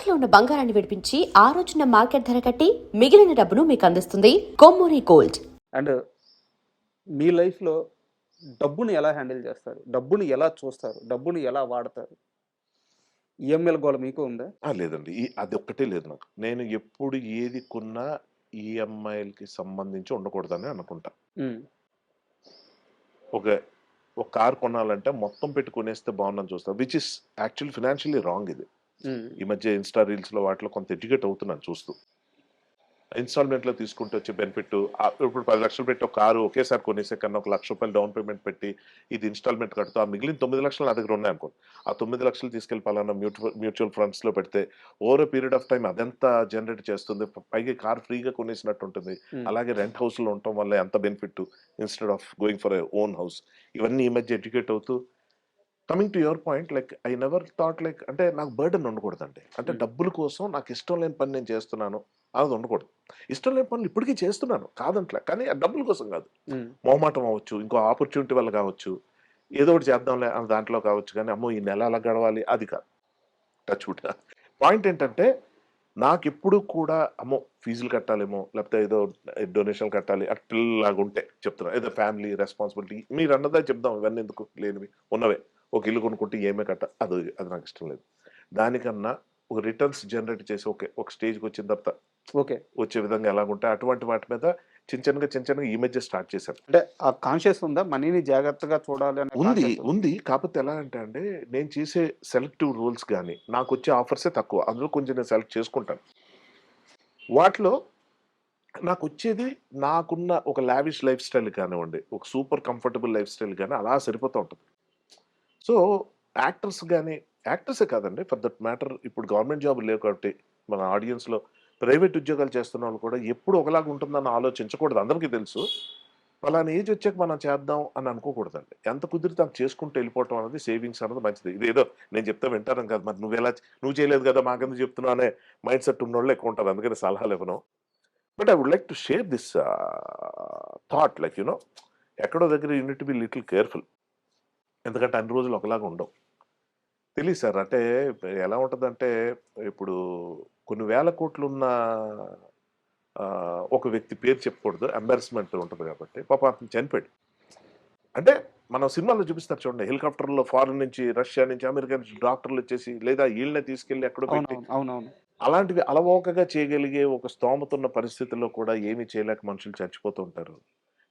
తాకట్లో ఉన్న బంగారాన్ని విడిపించి ఆ రోజున మార్కెట్ ధర కట్టి మిగిలిన డబ్బును మీకు అందిస్తుంది కొమ్మూరి గోల్డ్. అండ్ మీ లైఫ్‌లో డబ్బుని ఎలా హ్యాండిల్ చేస్తారు? డబ్బుని ఎలా చూస్తారు? డబ్బుని ఎలా వాడతారు? ఈఎంఐల గోల మీకు ఉందా? లేదండి. అదొక్కటే లేదు నాకు. నేను ఎప్పుడు ఏది కొన్నా ఈఎంఐలకి సంబంధించి ఉండకూడదని అనుకుంటా. హ్మ్. ఒక ఒక కార్ కొనాలంటే మొత్తం పెట్టి కొనేస్తే బావుండని చూస్తా. Which is actually financially wrong ఇది. హ్మ్. ఈ మధ్య ఇన్‌స్టా రీల్స్‌లో వాటిలో కొంత ఎడ్యుకేట్ అవుతున్నాను చూస్తూ. ఇన్‌స్టాల్‌మెంట్‌లో తీసుకుంటే వచ్చే బెనిఫిట్ ఇప్పుడు 10,00,000 పెట్టి ఒక కారు ఒకేసారి కొనేసే కన్నా ఒక ₹1,00,000 డౌన్ పేమెంట్ పెట్టి ఇది ఇన్‌స్టాల్‌మెంట్ కడుతూ ఆ మిగిలిన 9,00,000 నా దగ్గర ఉన్నాయనుకోండి. ఆ 9,00,000 తీసుకెళ్ళి పలానా మ్యూచువల్ ఫండ్స్‌లో పెడితే over a period of time అదెంత జనరేట్ చేస్తుంది. పైగా కార్ ఫ్రీగా కొనేసినట్టు ఉంటుంది. హ్మ్. అలాగే రెంట్ హౌస్‌లో ఉండటం వల్ల ఎంత benefit instead of going for a own house. ఇవన్నీ ఈ మధ్య ఎడ్యుకేట్ అవుతూ coming to your point I never thought అంటే నాకు బర్డెన్ ఉండకూడదండి. అంటే హ్మ్. డబ్బుల కోసం నాకు ఇష్టం లేని పని నేను చేస్తున్నాను. అది ఉండకూడదు. ఇష్టం లేని పనులు ఇప్పటికీ చేస్తున్నాను. కాదంట్లే. కానీ ఆ డబ్బుల కోసం కాదు. హ్మ్. మొహమాటం అవ్వచ్చు. ఇంకో ఆపర్చునిటీ వల్ల కావచ్చు. ఏదో ఒకటి చేద్దాంలే అని దాంట్లో కావచ్చు కానీ, అమ్మో! ఈ నెల ఎలా గడవాలి అది కాదు. Touch wood. పాయింట్ ఏంటంటే నాకెప్పుడు కూడా అమ్మో! ఫీజులు కట్టాలేమో, లేకపోతే ఏదో డొనేషన్‌లు కట్టాలి అట్లాగుంటే చెప్తున్నా. ఏదో ఫ్యామిలీ రెస్పాన్సిబిలిటీ మీరన్నదే చెప్దాం ఇవన్నీ ఎందుకు లేనివి. ఉన్నవే. ఒక ఇల్లు కొనుక్కుంటే ఈఎంఐ అది నాకిష్టం లేదు. దానికన్నా ఒక రిటర్న్స్ జనరేట్ చేసి ఓకే. ఒక స్టేజ్‌కొచ్చిన తర్వాత ఓకే. వచ్చే విధంగా ఎలాగుంటాయి అటువంటి వాటి మీద చిన్న చిన్నగా ఈ మధ్య స్టార్ట్ చేశాను. అంటే ఆ కాన్షియస్ ఉందా? మనీని జాగ్రత్తగా చూడాలి అనే ఉంది. కాన్షియస్? ఉంది. కాపోతే ఎలా అంటే అండి, నేను చేసే సెలెక్టివ్ రోల్స్ గాని, నాకొచ్చే ఆఫర్సే తక్కువ. అందులో కొంచెం నేను సెలెక్ట్ చేసుకుంటాను. వాటిలో నాకొచ్చేది నాకున్న ఒక లావిష్ లైఫ్ స్టైల్ కానివ్వండి, ఒక సూపర్ కంఫర్టబుల్ లైఫ్ స్టైల్ గాని అలా సరిపోతా ఉంటది. సో, యాక్టర్స్ గాని యాక్టర్సే కాదండి ఫర్ దట్ మ్యాటర్ ఇప్పుడు గవర్నమెంట్ జాబులు లేవు కాబట్టి, మన ఆడియన్స్‌లో ప్రైవేట్ ఉద్యోగాలు చేస్తున్నోళ్ళు కూడా ఎప్పుడు ఒకలాగా ఉంటుందని ఆలోచించకూడదు. అందరికీ తెలుసు. పలానా ఏజ్ వచ్చాక మనం చేద్దాం అని అనుకోకూడదండి. ఎంత కుదిరితే అంత చేసుకుంటూ వెళ్ళిపోవటం అనేది సేవింగ్స్ అన్నది మంచిది. ఇదేదో నేను చెప్తే వింటారని కాదు. మరి నువ్వు చేయలేదు కదా! మాకెందుకు చెప్తున్నావు అనే మైండ్ సెట్ ఉన్నోళ్ళే ఎక్కువ ఉంటారు. అందుకని సలహాలు ఇవ్వను. But I would like to share this thought ఎక్కడో దగ్గర you need to be little careful. ఎందుకంటే అన్ని రోజులు ఒకలాగా ఉండవు. తెలీదు సార్. అంటే ఎలా ఉంటదంటే ఇప్పుడు కొన్ని వేల కోట్లున్న ఒక వ్యక్తి పేరు చెప్పకూడదు. ఎంబారస్మెంట్ ఉంటది కాబట్టి పాపం అతను చనిపోయాడు. అంటే మనం సినిమాల్లో చూపిస్తారు చూడండి. హెలికాప్టర్‌లో ఫారెన్ నుంచి, రష్యా నుంచి, అమెరికా నుంచి డాక్టర్‌లొచ్చేసి లేదా ఈళ్ళనే తీసుకెళ్ళి ఎక్కడో పెట్టి అవునవును. అవునవును. అలాంటివి అలవోకగా చేయగలిగే ఒక స్తోమత ఉన్న పరిస్థితుల్లో కూడా ఏమీ చేయలేక మనుషులు చచ్చిపోతూ ఉంటారు.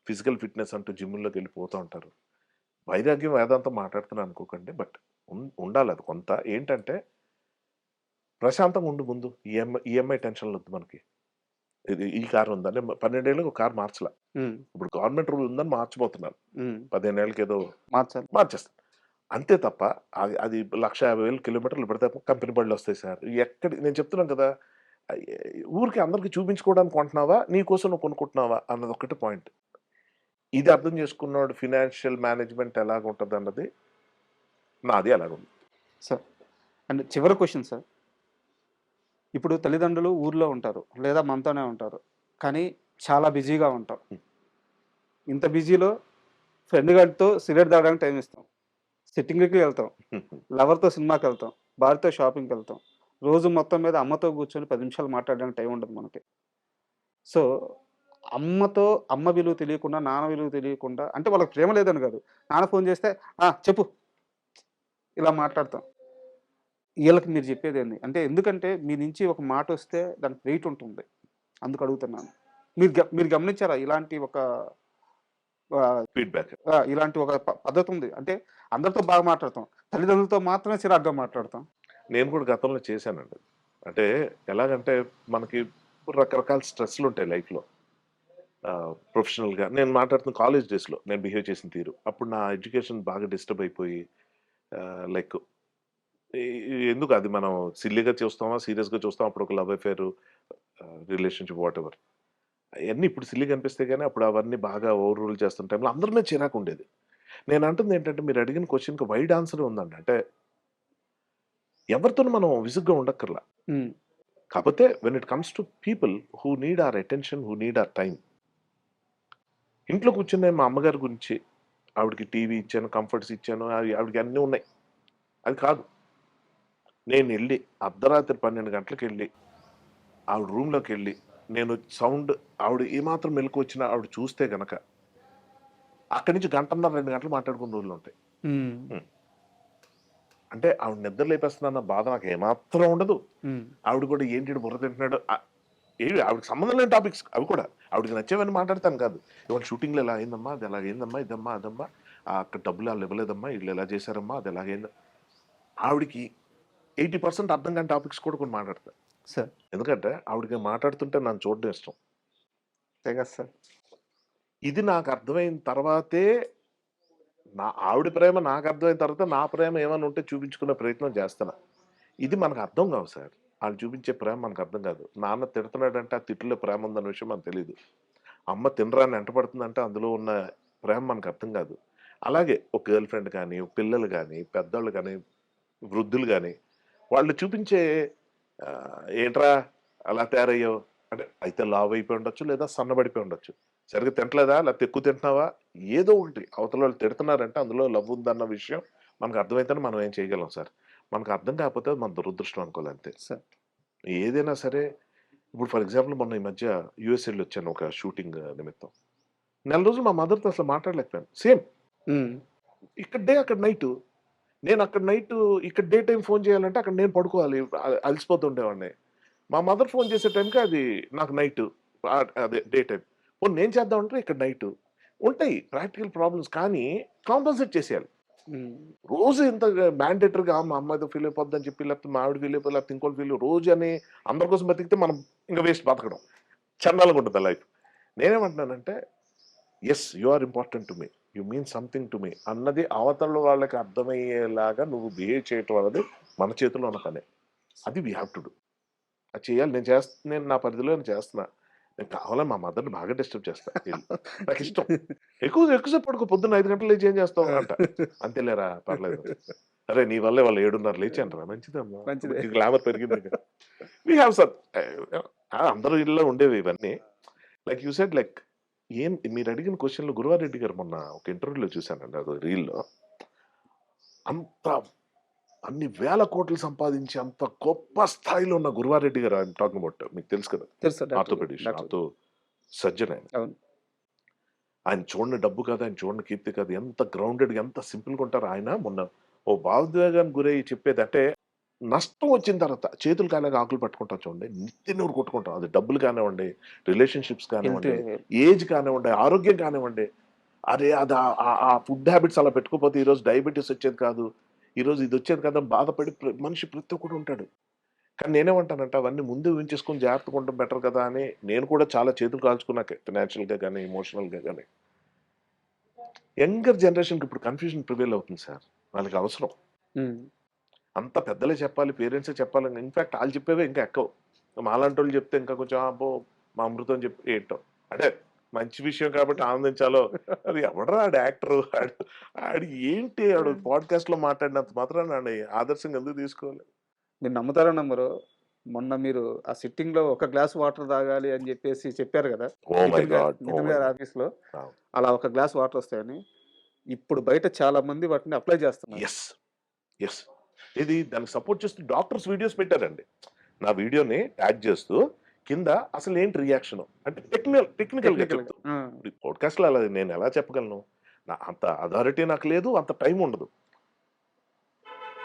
ఫిజికల్ ఫిట్‌నెస్ అంటూ జిమ్‌ల్లోకెళ్ళి పోతూ ఉంటారు. వైరాగ్యం, వేదాంతం మాట్లాడుతున్నాను అనుకోకండి. బట్ ఉండాలది కొంత. ఏంటంటే ప్రశాంతంగా ఉండు ముందు. ఈఎంఐ టెన్షన్‌లొద్దు మనకి. ఈ కార్ ఉందా? నేను 12 ఏళ్ళకి ఒక కార్ మార్చలా. హ్మ్. ఇప్పుడు గవర్నమెంట్ రూల్ ఉందని మార్చబోతున్నాను. హ్మ్. 15 ఏళ్ళకేదో మార్చాలి. మార్చేస్తాను. అంతే తప్ప అది 1,50,000 కిలోమీటర్లు పెడితే కంపెనీ బళ్ళొస్తాయి సార్. నేను చెప్తున్నాను కదా! ఆహ్, ఊరికే అందరికి చూపించుకోవడానికి కొంటున్నావా? నీ కోసం నువ్వు కొనుక్కుంటున్నావా? అన్నదొక్కటే పాయింట్. ఇది అర్థం చేసుకున్నోడు ఫైనాన్షియల్ మేనేజ్‌మెంట్ ఎలాగుంటదన్నది నాది అలాగుంది. సార్ అండ్ చివరి క్వెషన్ సార్. ఇప్పుడు తల్లిదండ్రులు ఊర్లో ఉంటారు. లేదా మనతోనే ఉంటారు. కానీ చాలా బిజీగా ఉంటాం. హ్మ్. ఇంత బిజీలో ఫ్రెండ్ గాడితో సిగరెట్ తాగడానికి టైం ఇస్తాం. సిట్టింగ్‌కి వెళ్తాం. లవర్‌తో సినిమాకెళ్తాం. భార్యతో షాపింగ్‌కెళ్తాం. రోజు మొత్తం మీద అమ్మతో కూర్చొని 10 నిమిషాలు మాట్లాడడానికి టైం ఉండదు మనకి. సో, అమ్మతో అమ్మ విలువ తెలియకుండా, నాన్న విలువ తెలియకుండా అంటే వాళ్ళకి ప్రేమ లేదని కాదు. నాన్న ఫోను చేస్తే, "ఆ! చెప్పు" ఇలా మాట్లాడతాం. ఈళ్ళకి మీరు చెప్పేదేంది? అంటే ఎందుకంటే మీ నుంచి ఒక మాటొస్తే దానికి వెయిట్ ఉంటుంది. అందుకు అడుగుతున్నాను. మీరు గమనించారా ఇలాంటి ఒక ఆహ్, ఫీడ్‌బ్యాక్. ఇలాంటి ఒక పద్ధతుంది. అంటే అందరితో బాగా మాట్లాడతాం. తల్లిదండ్రులతో మాత్రమే చిరాకుగా మాట్లాడతాం. నేను కూడా గతంలో చేశానండి. అంటే ఎలాగంటే మనకి రకరకాల స్ట్రెస్‌లుంటాయి లైఫ్‌లో. ప్రొఫెషనల్‌గా నేను మాట్లాడుతున్న కాలేజ్ డేస్‌లో నేను బిహేవ్ చేసిన తీరు. అప్పుడు నా ఎడ్యుకేషన్ బాగా డిస్టర్బ్ అయిపోయి లైక్ ఎ ఎందుకు అది మనం సిల్లీగా చూస్తామా, సీరియస్‌గా చూస్తామా అప్పుడు ఒక లవ్ అఫేర్, రిలేషన్‌షిప్ వాటెవర్. అయన్నీ ఇప్పుడు సిల్లీగా అనిపిస్తాయి గానీ, అప్పుడు అవన్నీ బాగా ఓవర్ రూల్ చేస్తున్న టైంలో అందరి మీద చిరాకుండేది. నేను అంటుందేంటంటే మీరు అడిగిన క్వెషన్‌కి వైడ్ ఆన్సరే ఉందండి. అంటే ఎవరితోను మనం విసుగ్గా ఉండక్కర్లా. హ్మ్. కాపోతే when it comes to people who need our attention, who need hour time. ఇంట్లో కూర్చున్న మా అమ్మగారి గురించి ఆవిడకి టీవీ ఇచ్చాను, కంఫర్ట్స్ ఇచ్చాను. ఆవిడకి అన్నీ ఉన్నాయి. అది కాదు. నేను వెళ్ళి అర్ధరాత్రి 12 గంటలకు వెళ్ళి ఆవిడ రూమ్లోకి వెళ్ళి నేను సౌండ్ ఆవిడ ఏమాత్రం మెలకు వచ్చినా ఆవిడ చూస్తే గనక అక్కడి నుంచి గంటన్నర 2 గంటలు మాట్లాడుకున్న రోజులు ఉంటాయి. అంటే ఆవిడ నిద్ర లేపేస్తున్నా బాధ నాకు ఏమాత్రం ఉండదు. ఆవిడ కూడా ఏంటి బుర్ర తింటున్నాడు ఏవి ఆవిడకి సంబంధం లేని టాపిక్స్ అవి కూడా ఆవిడకి నచ్చేవని మాట్లాడతాను కాదు. ఇవాళ షూటింగ్లో ఎలా అయిందమ్మా, అది ఎలాగైందమ్మా, ఇదమ్మా అదమ్మా, అక్కడ డబ్బులు వాళ్ళు ఇవ్వలేదమ్మా, వీళ్ళు ఎలా చేశారమ్మా, అది ఎలాగైందా, ఆవిడకి 80% అర్థం కాని టాపిక్స్ కూడా కొన్ని మాట్లాడతారు సార్. ఎందుకంటే ఆవిడకి మాట్లాడుతుంటే నన్ను చూడడం ఇష్టం. తెగ సార్. ఇది నాకు అర్థమైన తర్వాతే ఆవిడ ప్రేమ నాకు అర్థమైన తర్వాత నా ప్రేమ ఏమైనా ఉంటే చూపించుకునే ప్రయత్నం చేస్తాను. ఇది మనకు అర్థం కావు సార్. వాళ్ళు చూపించే ప్రేమ మనకు అర్థం కాదు. నాన్న తిడుతున్నాడంటే ఆ తిట్టులో ప్రేమ ఉందన్న విషయం మనకు తెలియదు. అమ్మ తినరాని ఎంటపడుతుందంటే అందులో ఉన్న ప్రేమ మనకు అర్థం కాదు. అలాగే ఒక గర్ల్ ఫ్రెండ్ కానీ, పిల్లలు కానీ, పెద్దోళ్ళు కానీ, వృద్ధులు కానీ వాళ్ళు చూపించే ఏంట్రా అలా తయారయ్యావు అంటే అయితే లావ్ అయిపోయి ఉండొచ్చు, లేదా సన్నబడిపోయి ఉండొచ్చు, సరిగ్గా తింటలేదా లేకపోతే ఎక్కువ తింటున్నావా, ఏదో ఒకటి అవతల వాళ్ళు తిడుతున్నారంటే అందులో లవ్ ఉందన్న విషయం మనకు అర్థమైతేనే మనం ఏం చేయగలం సార్. మనకు అర్థం కాకపోతే మన దురదృష్టం అనుకోవాలి అంతే సార్. ఏదైనా సరే. ఇప్పుడు ఫర్ ఎగ్జాంపుల్ మొన్న ఈ మధ్య యూఎస్ వెళ్ళి వచ్చాను ఒక షూటింగ్ నిమిత్తం. నెల రోజులు మా మదర్తో అసలు మాట్లాడలేకపోయాను. సేమ్ ఇక్కడ డే అక్కడ నైట్, నేను అక్కడ నైట్ ఇక్కడ డే టైం ఫోన్ చేయాలంటే అక్కడ నేను పడుకోవాలి, అలసిపోతుండేవాడిని. మా మదర్ ఫోన్ చేసే టైంకి అది నాకు నైట్, అదే డే టైం. పోనీ నేను చేద్దామంటే ఇక్కడ నైట్. ఉంటాయి ప్రాక్టికల్ ప్రాబ్లమ్స్ కానీ కాంపన్సేట్ చేసేయాలి. రోజు ఇంత మ్యాండేటరీగా మా అమ్మ ఏదో ఫీల్ అయిపోద్ది అని చెప్పి, లేకపోతే మా ఆవిడ ఫీల్ అయిపోయి, లేకపోతే ఇంకోటి ఫీల్ రోజు అని అందరి కోసం బతికితే మనం ఇంకా వేస్ట్ బతకడం చండాలంగా ఉంటుంది లైఫ్. నేనేమంటున్నానంటే yes you are important to me, you mean something to me అన్నది అవతల వాళ్ళకి అర్థమయ్యేలాగా నువ్వు బిహేవ్ చేయటం అన్నది మన చేతిలో ఉన్న పనే. అది వీ హ్యావ్ టు డూ. అది చేయాలి. నేను నా పరిధిలో నేను చేస్తున్నా. నేను కావాలని మా మదర్ని బాగా డిస్టర్బ్ చేస్తా. నాకు ఇష్టం. ఎక్కువసేపు పడుకో, పొద్దున్న 5 గంటలు లేచి ఏం చేస్తావు అంట. అంతేలేరా పర్లేదు. అరే నీ వల్లే వాళ్ళు 7:30 లేచి అంటారా, మంచిదమ్మా, మంచిదే. గ్లామర్ పెరిగింది. వీ హ్యావ్ సర్ అందరూ ఇళ్ళలో ఉండేవి ఇవన్నీ. లైక్ యూ సెడ్ లైక్ మీరు అడిగిన క్వశ్చన్లో గురువారెడ్డి గారు మొన్న ఒక ఇంటర్వ్యూలో చూశానండి, అది రీల్లో. అంత అన్ని వేల కోట్లు సంపాదించి అంత గొప్ప స్థాయిలో ఉన్న గురువారెడ్డి గారు ఐఎమ్ టాకింగ్ అబౌట్, మీకు తెలుసు కదా, తెలుసు ఆర్థోపెడిషన్, ఆర్థో సర్జన్ ఆయన. అవును. ఆయన చూడని డబ్బు కాదు, ఆయన చూడని కీర్తి కాదు, ఎంత గ్రౌండెడ్గా ఎంత సింపుల్గా ఉంటారు ఆయన. మొన్న ఓ భావోద్వేగానికి గురై చెప్పేది అంటే, నష్టం వచ్చిన తర్వాత చేతులు కాలేక ఆకులు పట్టుకుంటాం చూడండి, నిత్య నూరు కొట్టుకుంటాం. అది డబ్బులు కానివ్వండి, రిలేషన్షిప్స్ కానివ్వండి, ఏజ్ కానివ్వండి, ఆరోగ్యం కానివ్వండి. అరే అది ఆ ఫుడ్ హ్యాబిట్స్ అలా పెట్టుకోకపోతే ఈరోజు డయాబెటీస్ వచ్చేది కాదు, ఈరోజు ఇది వచ్చేది కదా బాధపడి మనిషి ప్రతి ఒక్కడు ఉంటాడు. కానీ నేనేమంటానంటే అవన్నీ ముందు ఊహించేసుకొని జాగ్రత్తగా ఉండడం బెటర్ కదా అని నేను కూడా చాలా చేతులు కాల్చుకున్నాక, ఫినాన్షియల్గా కానీ ఎమోషనల్గా కానీ. యంగర్ జనరేషన్కి ఇప్పుడు కన్ఫ్యూజన్ ప్రివేల్ అవుతుంది సార్. వాళ్ళకి అవసరం అంత పెద్దలే చెప్పాలి, పేరెంట్సే చెప్పాలి. ఇన్ఫాక్ట్ వాళ్ళు చెప్పేవే ఇంకా ఎక్కువ. మాలాంటి వాళ్ళు చెప్తే ఇంకా కొంచెం అబ్బో మా అమృతం చెప్పి ఏంటో అంటే మంచి విషయం కాబట్టి ఆనందించాలో. అది ఎవడరా ఆడు యాక్టర్, ఆడు ఏంటి ఆడు పాడ్కాస్ట్ లో మాట్లాడినంత మాత్రం ఆడి ఆదర్శంగా ఎందుకు తీసుకోవాలి. మీరు నమ్ముతారో నమ్మరో, మొన్న మీరు ఆ సిట్టింగ్ లో ఒక గ్లాస్ వాటర్ తాగాలి అని చెప్పేసి చెప్పారు కదా ఓ మై గాడ్, నితిన్ గారి ఆఫీస్ లో, అలా ఒక గ్లాస్ వాటర్ వస్తాయని ఇప్పుడు బయట చాలా మంది వాటిని అప్లై చేస్తున్నారు. ఎస్ ఎస్ ఇది దానికి సపోర్ట్ చేస్తూ డాక్టర్స్ వీడియోస్ పెట్టారండి. నా వీడియోని ట్యాగ్ చేస్తూ కింద అసలు ఏంటి రియాక్షన్ అంటే టెక్నికల్ గా చెప్తూ. పాడ్కాస్ట్ లో అలా నేను ఎలా చెప్పగలను, అంత అథారిటీ నాకు లేదు, అంత టైం ఉండదు.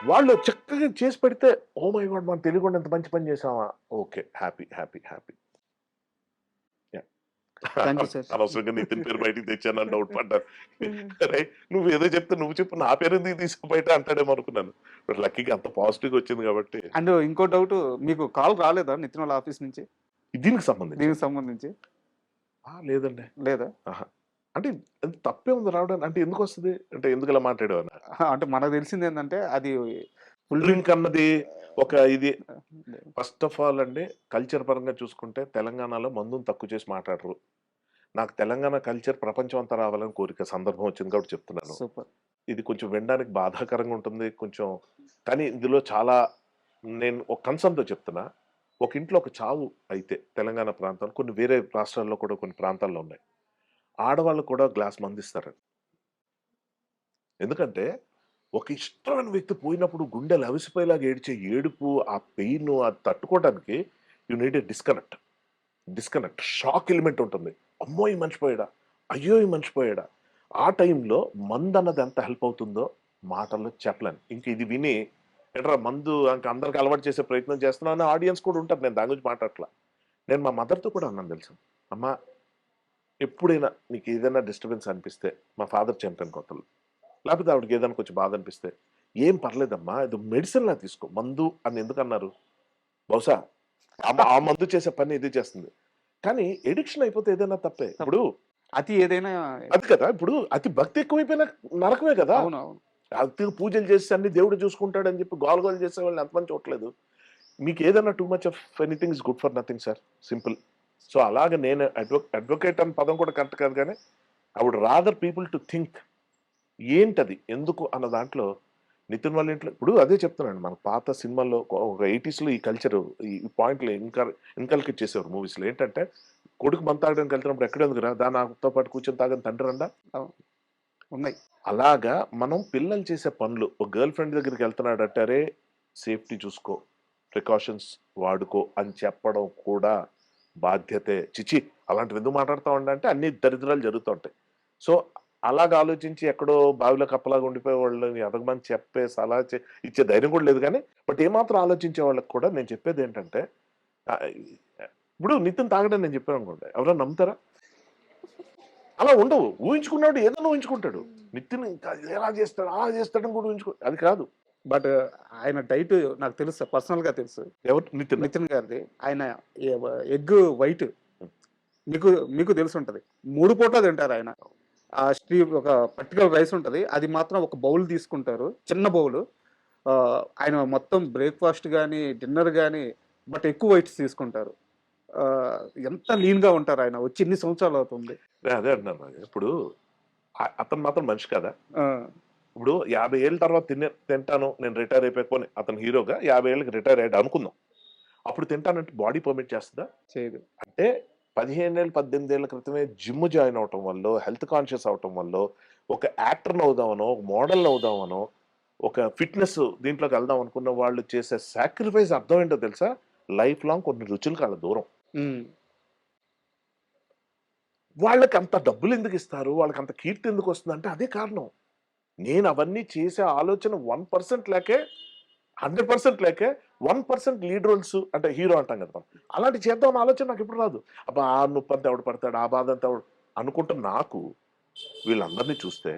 వాళ్ళు చక్కగా చేసి పెడితే ఓ మై గాడ్ మనం తెలియకుండా ఎంత మంచి పని చేసామా, ఓకే హ్యాపీ హ్యాపీ హ్యాపీ. అనవసరంగా నితిన్ పేరు బయటికి తెచ్చాను డౌట్ పడ్డాను. అరే నువ్వు ఏదో చెప్తే నువ్వు చెప్పు, నా పేరు ఎందుకు తీసుకు బయట అంటాడేమో అనుకున్నాను. బట్ లక్కీగా అంత పాజిటివ్ వచ్చింది కాబట్టి. అండ్ ఇంకో డౌట్, మీకు కాల్ రాలేదా నితిన్ వాళ్ళ ఆఫీస్ నుంచి దీనికి సంబంధించి? లేదండి. లేదా? అంటే తప్పే ఉంది రావడానికి. అంటే ఎందుకు వస్తుంది అంటే ఎందుకు ఇలా మాట్లాడేవా అంటే మనకు తెలిసింది ఏంటంటే అది ఫుల్ డ్రింక్ అన్నది ఒక ఇది. ఫస్ట్ ఆఫ్ ఆల్ అండి, కల్చర్ పరంగా చూసుకుంటే తెలంగాణలో మందుని తక్కువ చేసి మాట్లాడరు. నాకు తెలంగాణ కల్చర్ ప్రపంచం అంతా రావాలని కోరిక, సందర్భం వచ్చింది కాబట్టి చెప్తున్నాను. ఇది కొంచెం వినడానికి బాధాకరంగా ఉంటుంది కొంచెం, కానీ ఇందులో చాలా నేను ఒక కన్సర్న్తో చెప్తున్నా. ఒక ఇంట్లో ఒక చావు అయితే తెలంగాణ ప్రాంతాలు, కొన్ని వేరే రాష్ట్రాల్లో కూడా కొన్ని ప్రాంతాల్లో ఉన్నాయి, ఆడవాళ్ళు కూడా గ్లాస్ మందిస్తారండి. ఎందుకంటే ఒక ఇష్టమైన వ్యక్తి పోయినప్పుడు గుండె లవిసిపోయేలాగా ఏడ్చే ఏడుపు, ఆ పెయిన్ అది తట్టుకోవడానికి you need a disconnect. Shock element ఉంటుంది. అమ్మో! ఈ మనిషి పోయాడా? అయ్యో! ఈ మనిషి పోయాడా? ఆ టైంలో మందన్నది ఎంత హెల్ప్ అవుతుందో మాటల్లో చెప్పలేను. ఇంక ఇది విని ఏంట్రా మందు ఇంక అందరికి అలవాటు చేసే ప్రయత్నం చేస్తున్నావు అని ఆడియన్స్ కూడా ఉంటారు. నేను దాని గురించి మాట్లాడట్లా. నేను మా మదర్‌తో కూడా అన్నాను తెలుసా? అమ్మా! ఎప్పుడైనా నీకేదైనా డిస్టర్బెన్స్ అనిపిస్తే మా ఫాదర్ చనిపోయిన కొత్తలో. లేకపోతే ఆవిడకి ఏదైనా కొంచెం బాధ అనిపిస్తే, "ఏం పర్లేదమ్మా ఇది మెడిసిన్‌లా తీసుకో. మందు అని ఎందుకన్నారు? బహుశా ఆ మందు చేసే పని ఇది చేస్తుంది." కానీ ఎడిక్షన్ అయిపోతే ఏదైనా తప్పే. ఇప్పుడు అతి ఏదైనా అది కదా! ఇప్పుడు అతి భక్తి ఎక్కువైపోయినా నరకమే కదా! అవునవును. అతి పూజలు చేసి అన్ని దేవుడు చూసుకుంటాడని చెప్పి గోల గోల చేసేవాళ్ళని ఎంతమంది చూడట్లేదు. మీకేదైనా too much of anything is good for nothing sir. Simple. So, అలాగ నేను అడ్వొకేట్ అన్న పదం కూడా కరెక్ట్ కాదు గానీ, I would rather people to think ఏంటది? ఎందుకు? అన్న దాంట్లో నితిన్ వాళ్ళ ఇంట్లో ఇప్పుడు అదే చెప్తున్నానండి. మన పాత సినిమాల్లో ఒక 80స్‌లో ఈ కల్చరు ఈ పాయింట్లు ఇన్కల్కేట్ చేసేవారు మూవీస్‌లో. ఏంటంటే, కొడుకు మందు తాగడానికి వెళ్తున్నప్పుడు ఎక్కడెందుకురా దా నాతో పాటు కూర్చొని తాగని తండ్రి రండా? అవును. ఉన్నాయి. అలాగా మనం పిల్లలు చేసే పనులు ఒక గర్ల్ ఫ్రెండ్ దగ్గరికి వెళ్తున్నాడంటే, "అరే! సేఫ్టీ చూసుకో, ప్రికాషన్స్ వాడుకో" అని చెప్పడం కూడా బాధ్యతే. ఛీ! అలాంటివి ఎందుకు మాట్లాడతావండి అంటే అన్ని దరిద్రాలు జరుగుతూ ఉంటాయి. సో, అలాగా ఆలోచించి ఎక్కడో బావిలో కప్పలాగా ఉండిపోయే వాళ్ళని ఎదగమని చెప్పే సలహా ఇచ్చే ధైర్యం కూడా లేదు గానీ, బట్ ఏమాత్రం ఆలోచించే వాళ్ళకి కూడా నేను చెప్పేదేంటంటే ఆహ్, ఇప్పుడు నితిన్ తాగడని నేను చెప్పాననుకోండి, ఎవరైనా నమ్ముతారా? అలా ఉండవు. ఊహించుకున్నాడు ఏదైనా ఊహించుకుంటాడు. నితిన్ ఇంకా ఎలా చేస్తాడు, అలా చేస్తాడని కూడా అది కాదు. బట్ ఆయన డైట్ నాకు తెలుసు. పర్సనల్‌గా తెలుసు. ఎవరు నితిన్. నితిన్ గారిది. ఆయన ఎగ్ వైట్ మీకు మీకు తెలిసుంటది. 3 పూటలా తింటారాయన. ఒక పర్టిక్యులర్ రైస్ ఉంటది. అది మాత్రం ఒక బౌల్ తీసుకుంటారు. చిన్న బౌలు. ఆయన మొత్తం బ్రేక్‌ఫాస్ట్ గాని, డిన్నర్ గాని బట్ ఎక్కువ వైట్స్ తీసుకుంటారు. ఆహ్, ఎంత లీన్‌గా ఉంటారాయన. వచ్చి ఇన్ని సంవత్సరాలవుతుంది. నేను అదే అంటున్నాను. ఇప్పుడు అతను మాత్రం మనిషి కాదా? ఆ! ఇప్పుడు 50 ఏళ్ల తర్వాత తింటాను నేను రిటైర్ అయిపోయి పోనీ అతను హీరోగా 50 ఏళ్ళకి రిటైర్ అయ్యాడు అనుకుందాం. అప్పుడు తింటానంటే బాడీ పర్మిట్ చేస్తదా? చేయదు. అంటే 15 ఏళ్ళు, 18 ఏళ్ల క్రితమే జిమ్ జాయిన్ అవ్వటం వల్లో, హెల్త్ కాన్షియస్ అవ్వటం వల్లో, ఒక యాక్టర్‌ని అవుదామనో, ఒక మోడల్‌ని అవుదామనో, ఒక ఫిట్‌నెస్ దీంట్లోకి వెళ్దాం అనుకున్న వాళ్ళు చేసే సాక్రిఫైస్ అర్థం ఏంటో తెలుసా? లైఫ్ లాంగ్ కొన్ని రుచులకి ఆళ్ళ దూరం. హ్మ్. వాళ్ళకంత డబ్బులెందుకిస్తారు? వాళ్ళకంత కీర్తి ఎందుకొస్తుందంటే అదే కారణం. నేను అవన్నీ చేసే ఆలోచన 1% లేకే 100% లేకే 1% లీడ్ రోల్స్ అంటే హీరో అంటాం కదా మనం. అలాంటివి చేద్దాం అన్న ఆలోచన నాకెప్పుడు రాదు. అబ్బా! ఆ నొప్పంతా ఎవడు పడతాడు? ఆ బాధంతా ఎవడు అనుకుంటున్న నాకు వీళ్ళందరిని చూస్తే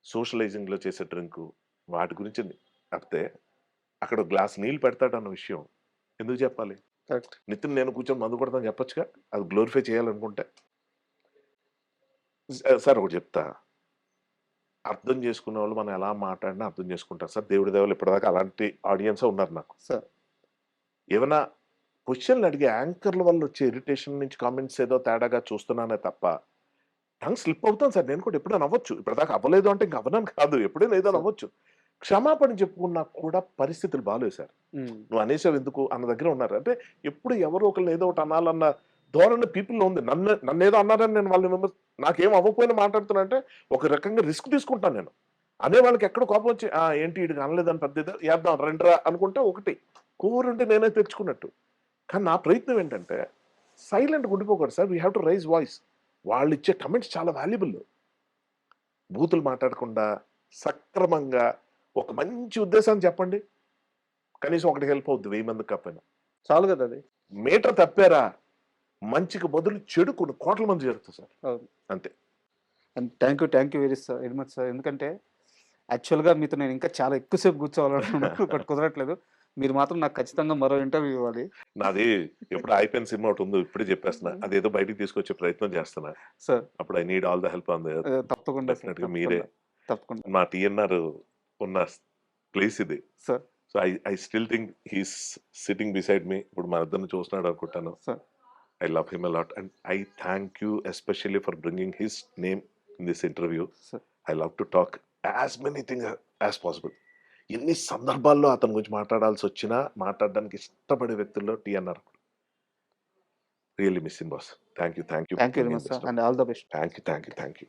సోషలైజింగ్‌లో చేసే డ్రింకు వాటి గురించి తప్పితే అక్కడ గ్లాస్ నీళ్ళు పెడతాడన్న విషయం ఎందుకు చెప్పాలి? కరెక్ట్. నితిన్ నేను కూర్చొని మందు కొడతాను చెప్పొచ్చుగా? అది గ్లోరిఫై చేయాలనుకుంటే. సార్ ఒకటి చెప్తా. అర్థం చేసుకునేవాళ్ళు మనం ఎలా మాట్లాడినా అర్థం చేసుకుంటారు సార్. దేవుడి దయ వల్ల ఇప్పటిదాకా అలాంటి ఆడియన్సే ఉన్నారు నాకు. సార్. ఏవన్నా క్వెషన్‌లు అడిగే యాంకర్‌ల వల్ల వచ్చే ఇరిటేషన్ నుంచి కామెంట్స్ ఏదో తేడాగా చూస్తున్నానే తప్ప, టంగ్ స్లిప్ అవుతాను సార్ నేను కూడా ఎప్పుడైనా అవ్వచ్చు. ఇప్పటిదాకా అవ్వలేదు అంటే ఇంక అవ్వనని కాదు. ఎప్పుడైనా ఏదైనా సార్. అవ్వచ్చు. క్షమాపణ చెప్పుకున్నా కూడా పరిస్థితులు బాలేవు సార్. హ్మ్. నువ్వు అనేసావు ఎందుకు అన్న దగ్గర ఉన్నారు. అంటే ఎప్పుడు ఎవరో ఒకళ్ళని ఏదో ఒకటి అనాలన్న ధోరణి పీపుల్‌లో ఉంది. నన్నేదో అన్నారని నేను వాళ్ళని నాకేం అవ్వకపోయినా మాట్లాడుతున్నా అంటే ఒక రకంగా రిస్క్ తీసుకుంటాను నేను. అనే వాళ్ళకి ఎక్కడో కోపం వచ్చి ఏంటి ఈడికి అనలేదని పెద్ద ఏద్దాం రండిరా అనుకుంటే ఒకటి. కూరుంటే నేనే తెచ్చుకున్నట్టు. కానీ నా ప్రయత్నం ఏంటంటే సైలెంట్‌గా ఉండిపోకూడదు sir. We have to raise voice. వాళ్ళిచ్చే కమెంట్స్ చాలా వాల్యుబుల్. బూతులు మాట్లాడకుండా సక్రమంగా ఒక మంచి ఉద్దేశాన్ని చెప్పండి. కనీసం ఒకటికి హెల్ప్ అవుద్ది 1000 మందికి కాకపోయినా. చాలు గదా అది. మీటర్ తప్పారా మంచికి బదులు చెడు కొన్ని కోట్ల మంది జరుగుతుంది సార్. అవును. అంతే. And thank you very much sir. ఎందుకంటే యాక్చువల్‌గా మీతో నేను ఇంకా చాలా ఎక్కువ సేపు కూర్చోవాలనుకున్నాను. బట్ కుదరట్లేదు. మీరు మాత్రం నాకు ఖచ్చితంగా మరో ఇంటర్వ్యూ ఇవ్వాలి. నాది ఎప్పుడు ఆగిపోయిన సినిమా ఒకటి ఉంది. ఇప్పుడే చెప్పేస్తున్నా. అదేదో బయటికి తీసుకొచ్చే ప్రయత్నం చేస్తున్నా. సార్. అప్పుడు I need all the help on the తప్పకుండా సార్. డెఫినిట్‌గా మీరే. తప్పకుండా. మా టీఎన్ఆర్ ఉన్న ప్లేస్ ఇది. Sir. So, I still think he is sitting beside me. ఇప్పుడు మన ఇద్దరిని చూస్తున్నాడు అనుకుంటాను. Sir. I love him a lot and I thank you especially for bringing his name in this interview. Sir. I love to talk as many things as possible. ఎన్ని సందర్భాల్లో అతని గురించి మాట్లాడాల్సొచ్చినా మాట్లాడడానికి ఇష్టపడే వ్యక్తుల్లో TNR. Really miss him boss. Thank you. Thank you very much sir. And all the best. Thank you.